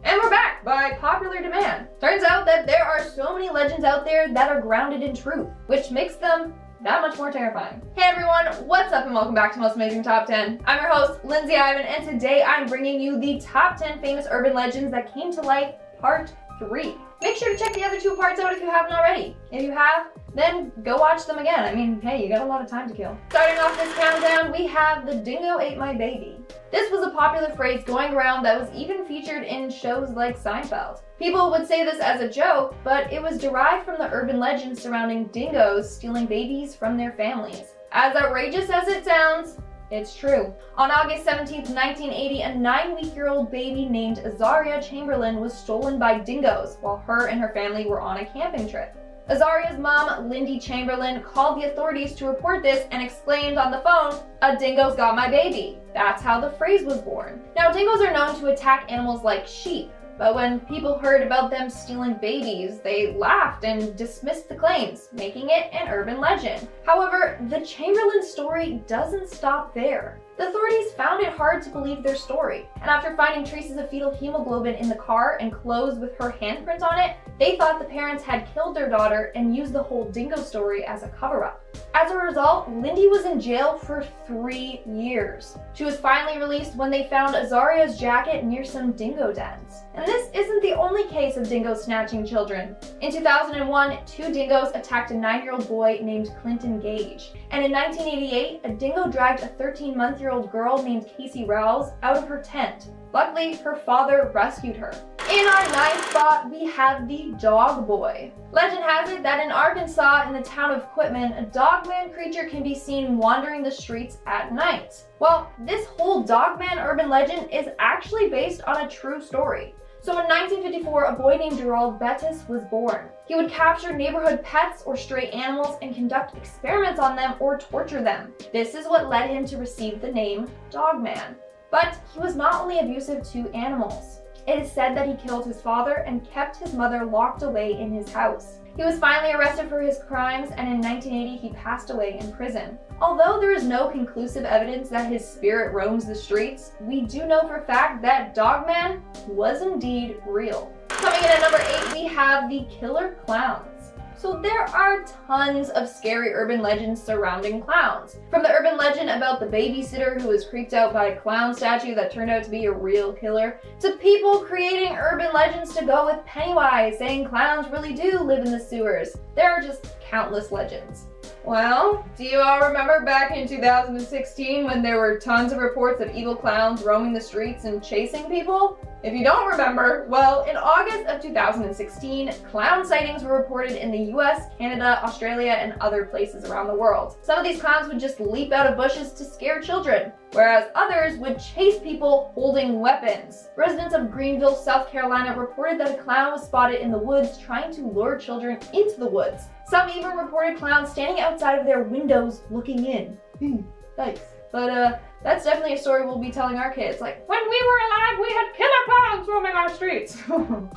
And we're back by popular demand. Turns out that there are so many legends out there that are grounded in truth, which makes them that much more terrifying. Hey everyone, what's up and welcome back to Most Amazing Top 10. I'm your host, Lindsay Ivan, and today I'm bringing you the top 10 famous urban legends that came to life, part 3. Make sure to check the other 2 parts out if you haven't already. If you have, then go watch them again. I mean, hey, you got a lot of time to kill. Starting off this countdown, we have the dingo ate my baby. This was a popular phrase going around that was even featured in shows like Seinfeld. People would say this as a joke, but it was derived from the urban legends surrounding dingoes stealing babies from their families. As outrageous as it sounds, it's true. On August 17th, 1980, a 9-week-old baby named Azaria Chamberlain was stolen by dingoes while her and her family were on a camping trip. Azaria's mom, Lindy Chamberlain, called the authorities to report this and exclaimed on the phone, "A dingo's got my baby." That's how the phrase was born. Now, dingoes are known to attack animals like sheep, but when people heard about them stealing babies, they laughed and dismissed the claims, making it an urban legend. However, the Chamberlain story doesn't stop there. The authorities found it hard to believe their story, and after finding traces of fetal hemoglobin in the car and clothes with her handprint on it, they thought the parents had killed their daughter and used the whole dingo story as a cover-up. As a result, Lindy was in jail for 3 years. She was finally released when they found Azaria's jacket near some dingo dens. And this isn't the only case of dingoes snatching children. In 2001, 2 dingoes attacked a 9-year-old boy named Clinton Gage. And in 1988, a dingo dragged a 13-month-old girl named Casey Rouse out of her tent. Luckily, her father rescued her. In our 9th spot, we have the Dog Boy. Legend has it that in Arkansas, in the town of Quitman, a dogman creature can be seen wandering the streets at night. Well, this whole dogman urban legend is actually based on a true story. So in 1954, a boy named Gerald Bettis was born. He would capture neighborhood pets or stray animals and conduct experiments on them or torture them. This is what led him to receive the name Dogman. But he was not only abusive to animals. It is said that he killed his father and kept his mother locked away in his house. He was finally arrested for his crimes, and in 1980 he passed away in prison. Although there is no conclusive evidence that his spirit roams the streets, we do know for a fact that Dogman was indeed real. Coming in at number 8, we have the Killer Clowns. So there are tons of scary urban legends surrounding clowns. From the urban legend about the babysitter who was creeped out by a clown statue that turned out to be a real killer, to people creating urban legends to go with Pennywise, saying clowns really do live in the sewers. There are just countless legends. Well, do you all remember back in 2016 when there were tons of reports of evil clowns roaming the streets and chasing people? If you don't remember, well, in August of 2016, clown sightings were reported in the US, Canada, Australia, and other places around the world. Some of these clowns would just leap out of bushes to scare children, whereas others would chase people holding weapons. Residents of Greenville, South Carolina reported that a clown was spotted in the woods trying to lure children into the woods. Some even reported clowns standing outside of their windows looking in. Yikes. But that's definitely a story we'll be telling our kids. Like, when we were alive, we had killer clowns roaming our streets.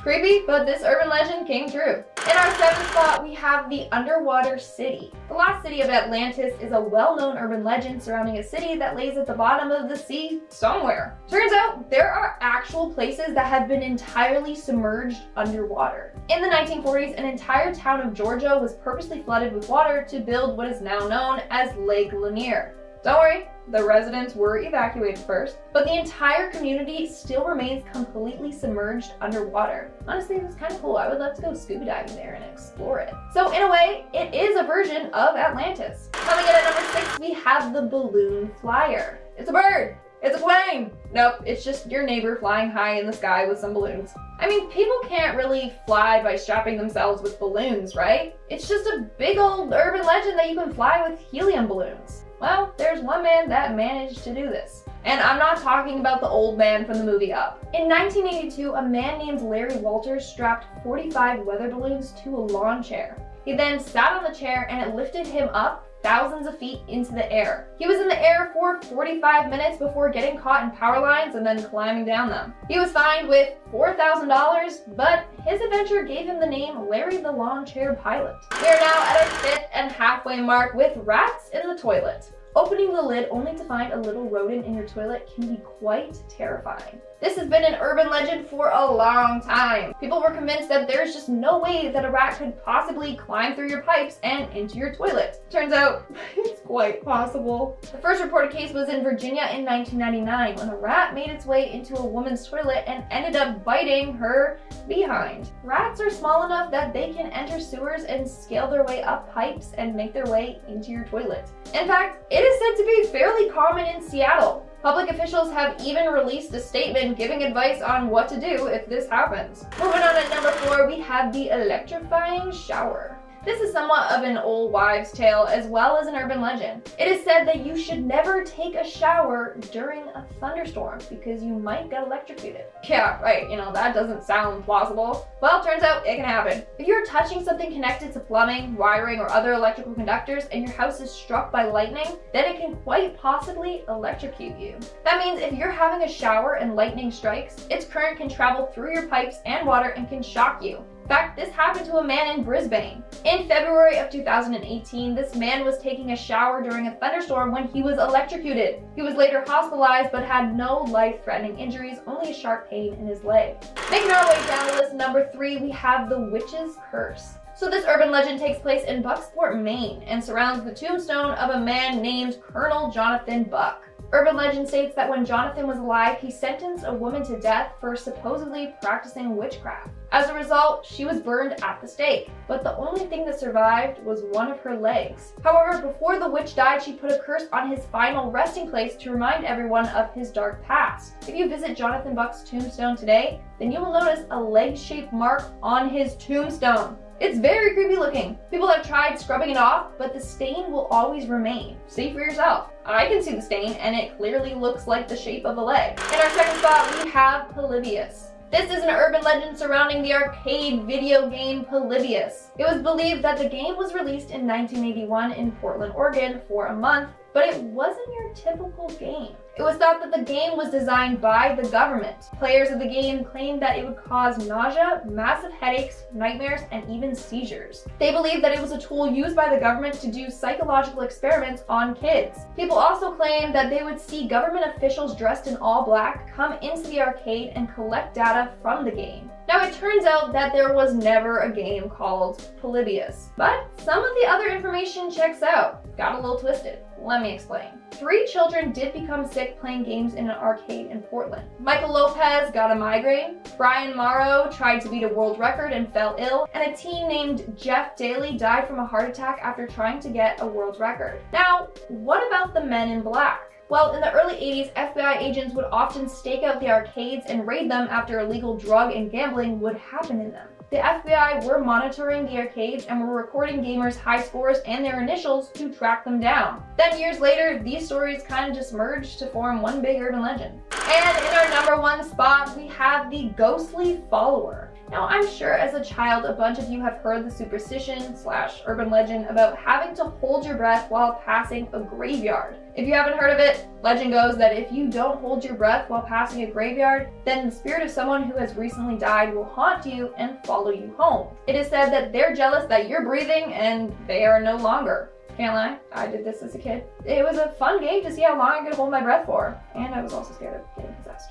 Creepy, but this urban legend came true. In our 7th spot, we have the Underwater City. The lost city of Atlantis is a well-known urban legend surrounding a city that lays at the bottom of the sea somewhere. Turns out, there are actual places that have been entirely submerged underwater. In the 1940s, an entire town of Georgia was purposely flooded with water to build what is now known as Lake Lanier. Don't worry, the residents were evacuated first, but the entire community still remains completely submerged underwater. Honestly, it's kind of cool. I would love to go scuba diving there and explore it. So in a way, it is a version of Atlantis. Coming in at number 6, we have the Balloon Flyer. It's a bird. It's a plane. Nope, it's just your neighbor flying high in the sky with some balloons. I mean, people can't really fly by strapping themselves with balloons, right? It's just a big old urban legend that you can fly with helium balloons. Well, there's one man that managed to do this. And I'm not talking about the old man from the movie Up. In 1982, a man named Larry Walters strapped 45 weather balloons to a lawn chair. He then sat on the chair and it lifted him up thousands of feet into the air. He was in the air for 45 minutes before getting caught in power lines and then climbing down them. He was fined with $4,000, but his adventure gave him the name Larry the Lawn Chair Pilot. We are now at our 5th and halfway mark with rats in the toilet. Opening the lid only to find a little rodent in your toilet can be quite terrifying. This has been an urban legend for a long time. People were convinced that there's just no way that a rat could possibly climb through your pipes and into your toilet. Turns out, it's quite possible. The first reported case was in Virginia in 1999 when a rat made its way into a woman's toilet and ended up biting her behind. Rats are small enough that they can enter sewers and scale their way up pipes and make their way into your toilet. In fact, it is said to be fairly common in Seattle. Public officials have even released a statement giving advice on what to do if this happens. Moving on at number 4, we have the electrifying shower. This is somewhat of an old wives' tale as well as an urban legend. It is said that you should never take a shower during a thunderstorm because you might get electrocuted. Yeah, right, that doesn't sound plausible. Well, turns out it can happen. If you're touching something connected to plumbing, wiring, or other electrical conductors and your house is struck by lightning, then it can quite possibly electrocute you. That means if you're having a shower and lightning strikes, its current can travel through your pipes and water and can shock you. In fact, this happened to a man in Brisbane. In February of 2018, this man was taking a shower during a thunderstorm when he was electrocuted. He was later hospitalized but had no life-threatening injuries, only a sharp pain in his leg. Making our way down the list, number 3, we have the witch's curse. So this urban legend takes place in Bucksport, Maine, and surrounds the tombstone of a man named Colonel Jonathan Buck. Urban legend states that when Jonathan was alive, he sentenced a woman to death for supposedly practicing witchcraft. As a result, she was burned at the stake, but the only thing that survived was one of her legs. However, before the witch died, she put a curse on his final resting place to remind everyone of his dark past. If you visit Jonathan Buck's tombstone today, then you will notice a leg-shaped mark on his tombstone. It's very creepy looking. People have tried scrubbing it off, but the stain will always remain. See for yourself. I can see the stain, and it clearly looks like the shape of a leg. In our second spot, we have POLYBIUS. This is an urban legend surrounding the arcade video game POLYBIUS. It was believed that the game was released in 1981 in Portland, Oregon for a month, but it wasn't your typical game. It was thought that the game was designed by the government. Players of the game claimed that it would cause nausea, massive headaches, nightmares, and even seizures. They believed that it was a tool used by the government to do psychological experiments on kids. People also claimed that they would see government officials dressed in all black come into the arcade and collect data from the game. Now, it turns out that there was never a game called POLYBIUS, but some of the other information checks out. Got a little twisted. Let me explain. 3 children did become sick playing games in an arcade in Portland. Michael Lopez got a migraine, Brian Morrow tried to beat a world record and fell ill, and a teen named Jeff Daly died from a heart attack after trying to get a world record. Now, what about the men in black? Well, in the early 80s, FBI agents would often stake out the arcades and raid them after illegal drug and gambling would happen in them. The FBI were monitoring the arcades and were recording gamers' high scores and their initials to track them down. Then years later, these stories kind of just merged to form one big urban legend. And in our number 1 spot, we have the ghostly follower. Now, I'm sure as a child, a bunch of you have heard the superstition / urban legend about having to hold your breath while passing a graveyard. If you haven't heard of it, legend goes that if you don't hold your breath while passing a graveyard, then the spirit of someone who has recently died will haunt you and follow you home. It is said that they're jealous that you're breathing and they are no longer. Can't lie, I did this as a kid. It was a fun game to see how long I could hold my breath for, and I was also scared of getting possessed.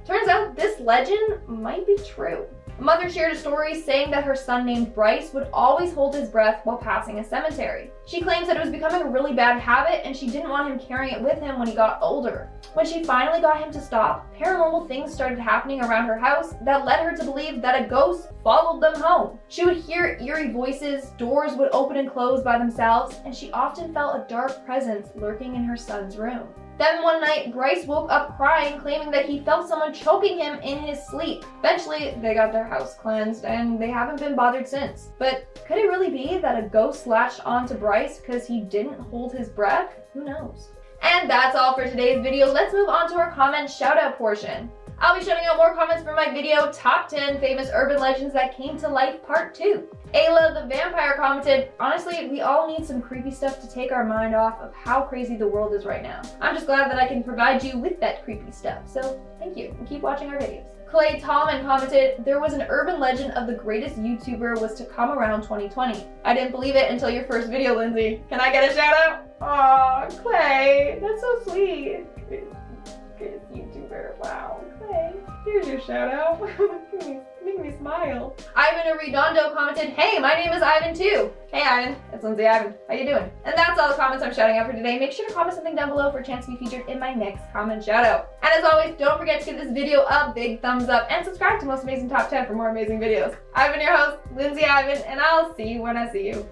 Turns out this legend might be true. A mother shared a story saying that her son named Bryce would always hold his breath while passing a cemetery. She claims that it was becoming a really bad habit and she didn't want him carrying it with him when he got older. When she finally got him to stop, paranormal things started happening around her house that led her to believe that a ghost followed them home. She would hear eerie voices, doors would open and close by themselves, and she often felt a dark presence lurking in her son's room. Then one night, Bryce woke up crying, claiming that he felt someone choking him in his sleep. Eventually, they got their house cleansed, and they haven't been bothered since. But could it really be that a ghost latched onto Bryce because he didn't hold his breath? Who knows? And that's all for today's video. Let's move on to our comment shout-out portion. I'll be shouting out more comments for my video, Top 10 Famous Urban Legends That Came to Life Part 2. Ayla the Vampire commented, honestly, we all need some creepy stuff to take our mind off of how crazy the world is right now. I'm just glad that I can provide you with that creepy stuff, so thank you, and keep watching our videos. Clay Tallman commented, there was an urban legend of the greatest YouTuber was to come around 2020. I didn't believe it until your first video, Lindsay. Can I get a shout out? Aw, Clay, that's so sweet. Greatest YouTuber, wow, Clay. Here's your shout out. Make me smile. Ivan Redondo commented, hey, my name is Ivan too. Hey Ivan, it's Lindsay Ivan. How you doing? And that's all the comments I'm shouting out for today. Make sure to comment something down below for a chance to be featured in my next comment shout out. And as always, don't forget to give this video a big thumbs up and subscribe to Most Amazing Top 10 for more amazing videos. I've been your host, Lindsay Ivan, and I'll see you when I see you.